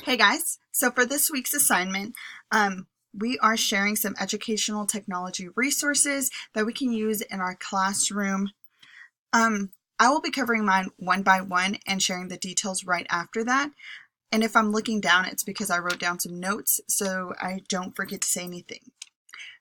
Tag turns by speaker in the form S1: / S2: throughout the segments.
S1: Hey guys, so for this week's assignment, we are sharing some educational technology resources that we can use in our classroom. I will be covering mine one by one and sharing the details right after that. And if I'm looking down, it's because I wrote down some notes so I don't forget to say anything.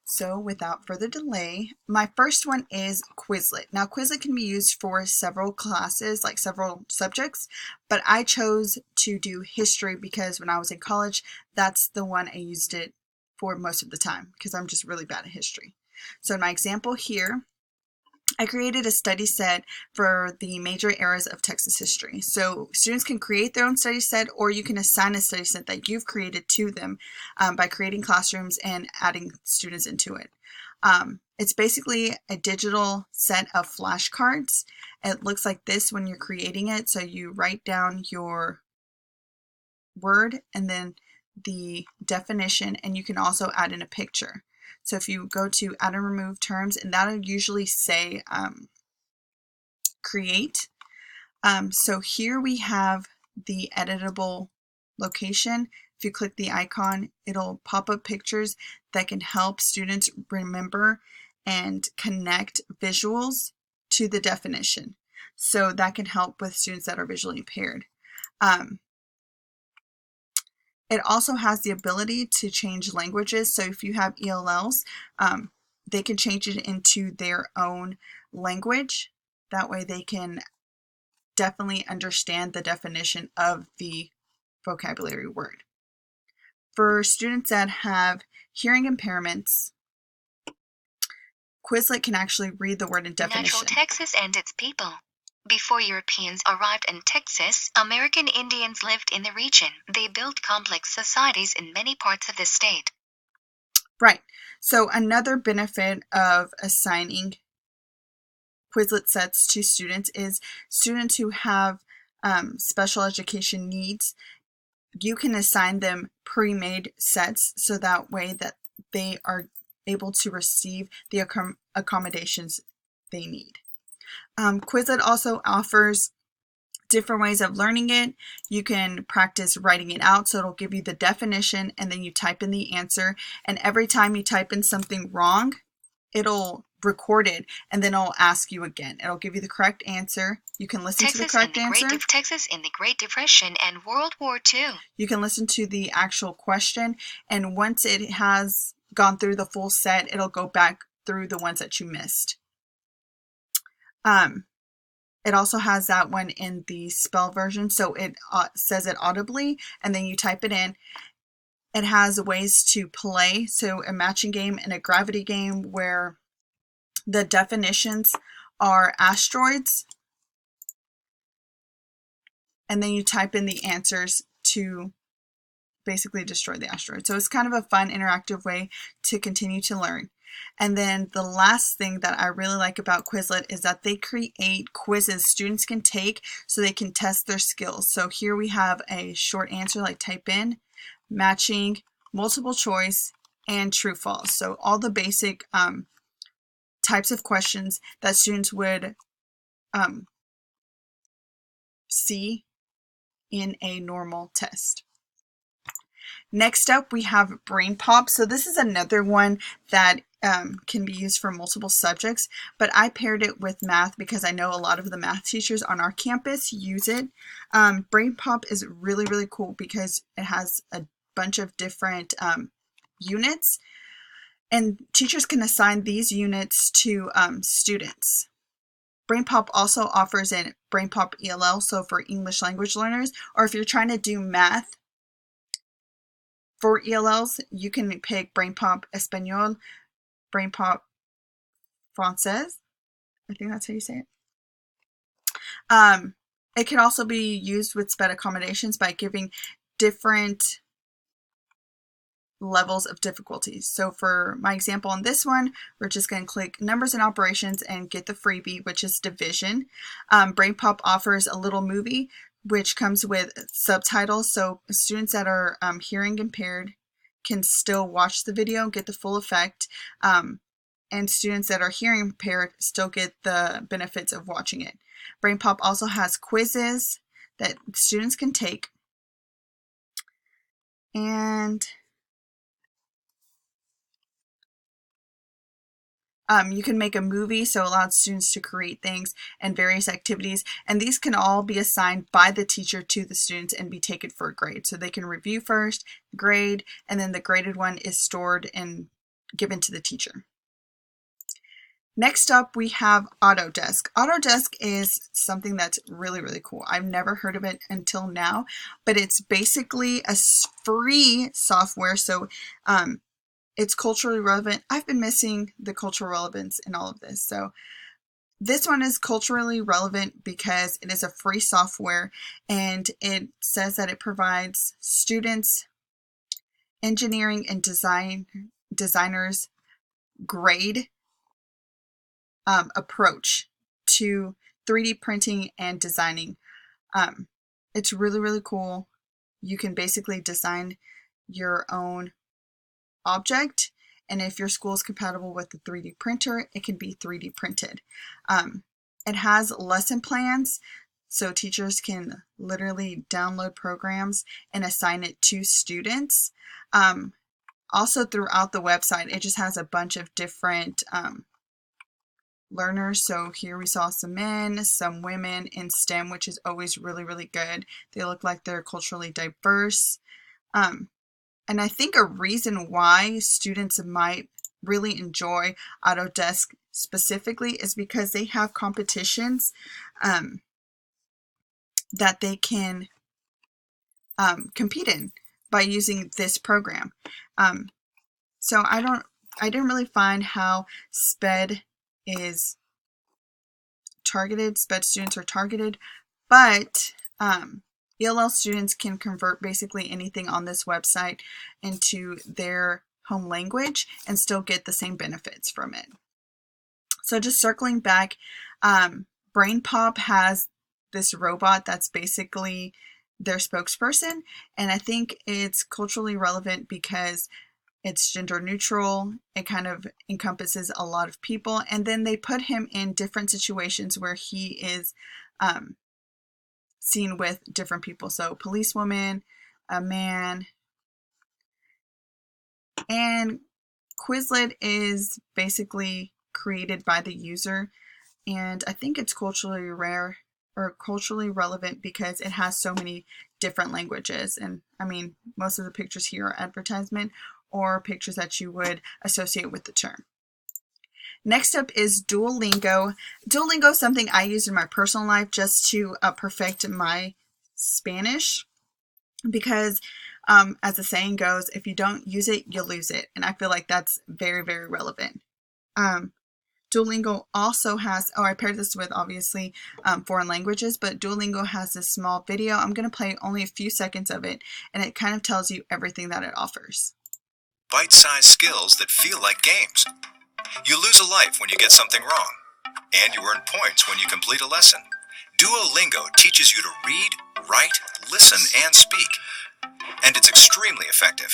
S1: So without further delay, my first one is Quizlet. Now Quizlet can be used for several classes, like several subjects, but I chose to do history because when I was in college, that's the one I used it for most of the time because I'm just really bad at history. So in my example here, I created a study set for the major eras of Texas history. So students can create their own study set, or you can assign a study set that you've created to them by creating classrooms and adding students into it. It's basically a digital set of flashcards. It looks like this when you're creating it. So you write down your word and then the definition, and you can also add in a picture. So if you go to add and remove terms, and that'll usually say create. So here we have the editable location. If you click the icon, it'll pop up pictures that can help students remember and connect visuals to the definition. So that can help with students that are visually impaired. It also has the ability to change languages. So if you have ELLs, they can change it into their own language. That way they can definitely understand the definition of the vocabulary word. For students that have hearing impairments, Quizlet can actually read the word in definition.
S2: Natural Texas and its people. Before Europeans arrived in Texas, American Indians lived in the region. They built complex societies in many parts of the state.
S1: Right. So another benefit of assigning Quizlet sets to students is students who have special education needs. You can assign them pre-made sets so that way that they are able to receive the accommodations they need. Quizlet also offers different ways of learning it. You can practice writing it out, so it'll give you the definition and then you type in the answer, and every time you type in something wrong, it'll record it and then it'll ask you again. It'll give you the correct answer. You can listen to the correct answer.
S2: Texas in the Great Depression and World War II.
S1: You can listen to the actual question, and once it has gone through the full set, it'll go back through the ones that you missed. It also has that one in the spell version, so it says it audibly, and then you type it in. It has ways to play, so a matching game and a gravity game where the definitions are asteroids, and then you type in the answers to basically destroy the asteroid. So it's kind of a fun, interactive way to continue to learn. And then the last thing that I really like about Quizlet is that they create quizzes students can take so they can test their skills. So here we have a short answer like type in, matching, multiple choice, and true false. So all the basic types of questions that students would see in a normal test. Next up, we have Brain Pop. So this is another one that can be used for multiple subjects, but I paired it with math because I know a lot of the math teachers on our campus use it. Brain Pop is really, really cool because it has a bunch of different units, and teachers can assign these units to students. Brain Pop also offers a Brain Pop ELL, so for English language learners, or if you're trying to do math for ELLs, you can pick Brain Pop Espanol, Brain Pop Francais. I think that's how you say it. It can also be used with sped accommodations by giving different levels of difficulty. So for my example on this one, we're just going to click numbers and operations and get the freebie, which is division. Brain Pop offers a little movie which comes with subtitles, so students that are hearing impaired can still watch the video and get the full effect, and students that are hearing impaired still get the benefits of watching it. Brain Pop also has quizzes that students can take. And you can make a movie, so it allows students to create things and various activities. And these can all be assigned by the teacher to the students and be taken for a grade. So they can review first, grade, and then the graded one is stored and given to the teacher. Next up, we have Autodesk. Autodesk is something that's really, really cool. I've never heard of it until now, but it's basically a free software. So it's culturally relevant. I've been missing the cultural relevance in all of this. So this one is culturally relevant because it is a free software, and it says that it provides students, engineering and designers grade approach to 3D printing and designing. It's really, really cool. You can basically design your own object, and if your school is compatible with the 3D printer, it can be 3D printed. It has lesson plans, so teachers can literally download programs and assign it to students. Also throughout the website, it just has a bunch of different learners. So here we saw some men, some women in STEM, which is always really, really good. They look like they're culturally diverse. And I think a reason why students might really enjoy Autodesk specifically is because they have competitions that they can compete in by using this program. So I didn't really find how SPED is targeted. SPED students are targeted, but ELL students can convert basically anything on this website into their home language and still get the same benefits from it. So just circling back, BrainPop has this robot that's basically their spokesperson, and I think it's culturally relevant because it's gender neutral. It kind of encompasses a lot of people, and then they put him in different situations where he is seen with different people. So policewoman, a man, and Quizlet is basically created by the user, and I think it's culturally rare or culturally relevant because it has so many different languages. And I mean, most of the pictures here are advertisement or pictures that you would associate with the term. Next up is Duolingo. Duolingo is something I use in my personal life just to perfect my Spanish because as the saying goes, if you don't use it, you lose it. And I feel like that's very, very relevant. Duolingo also has, I paired this with obviously foreign languages, but Duolingo has this small video. I'm going to play only a few seconds of it, and it kind of tells you everything that it offers.
S3: Bite-sized skills that feel like games. You lose a life when you get something wrong, and you earn points when you complete a lesson. Duolingo teaches you to read, write, listen, and speak, and it's extremely effective.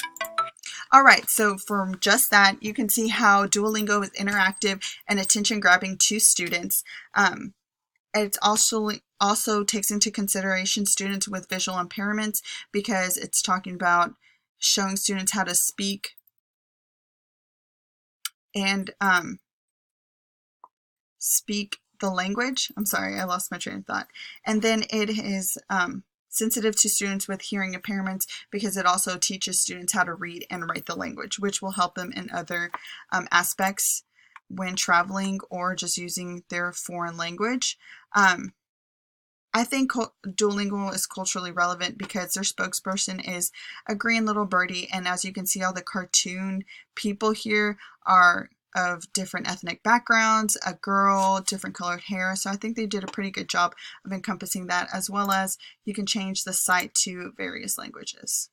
S1: All right, so from just that, you can see how Duolingo is interactive and attention-grabbing to students. It also takes into consideration students with visual impairments because it's talking about showing students how to speak and speak the language. I'm sorry, I lost my train of thought. And then it is sensitive to students with hearing impairments because it also teaches students how to read and write the language, which will help them in other aspects when traveling or just using their foreign language. I think Duolingo is culturally relevant because their spokesperson is a green little birdie, and as you can see, all the cartoon people here are of different ethnic backgrounds, a girl, different colored hair, so I think they did a pretty good job of encompassing that, as well as you can change the site to various languages.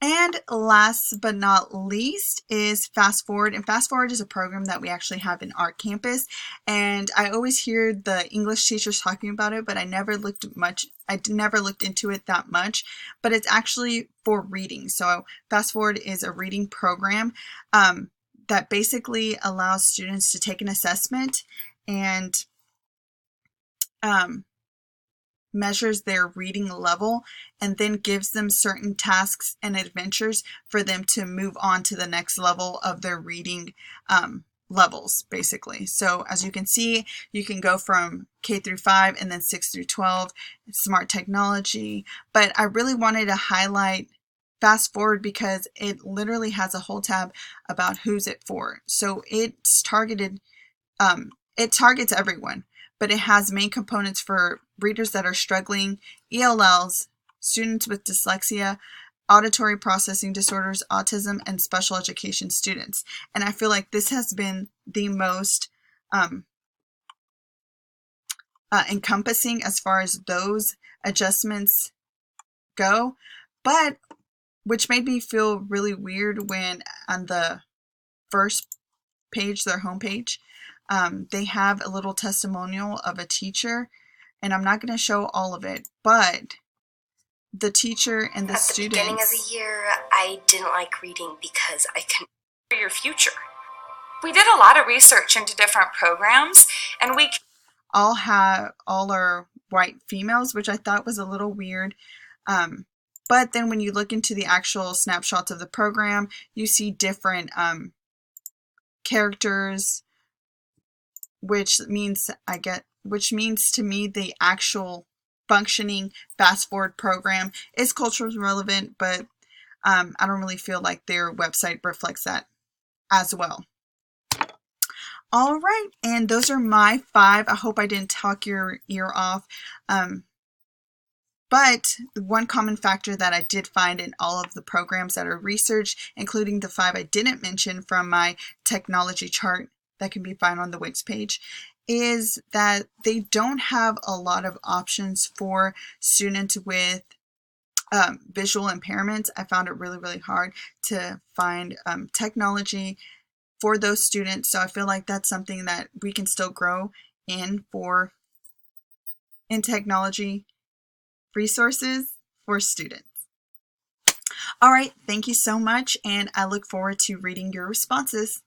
S1: And last but not least is Fast Forward. And Fast Forward is a program that we actually have in our campus. And I always hear the English teachers talking about it, but I never looked into it that much. But it's actually for reading. So Fast Forward is a reading program that basically allows students to take an assessment and measures their reading level and then gives them certain tasks and adventures for them to move on to the next level of their reading levels, basically. So as you can see, you can go from K through 5 and then 6 through 12, smart technology. But I really wanted to highlight Fast Forward because it literally has a whole tab about who's it for. So it's targeted, it targets everyone, but it has main components for readers that are struggling, ELLs, students with dyslexia, auditory processing disorders, autism, and special education students. And I feel like this has been the most encompassing as far as those adjustments go, but which made me feel really weird when on the first page, their homepage, they have a little testimonial of a teacher, and I'm not going to show all of it, but the teacher and the students.
S4: At the beginning of the year, I didn't like reading because I couldn't.
S5: For your future. We did a lot of research into different programs, and we
S1: all are white females, which I thought was a little weird. But then when you look into the actual snapshots of the program, you see different characters, which means to me the actual functioning Fast Forward program is culturally relevant, but I don't really feel like their website reflects that as well. All right, and those are my 5. I hope I didn't talk your ear off. But the one common factor that I did find in all of the programs that are researched, including the 5 I didn't mention from my technology chart that can be found on the Wix page, is that they don't have a lot of options for students with visual impairments. I found it really, really hard to find technology for those students. So I feel like that's something that we can still grow in technology resources for students. All right, thank you so much, and I look forward to reading your responses.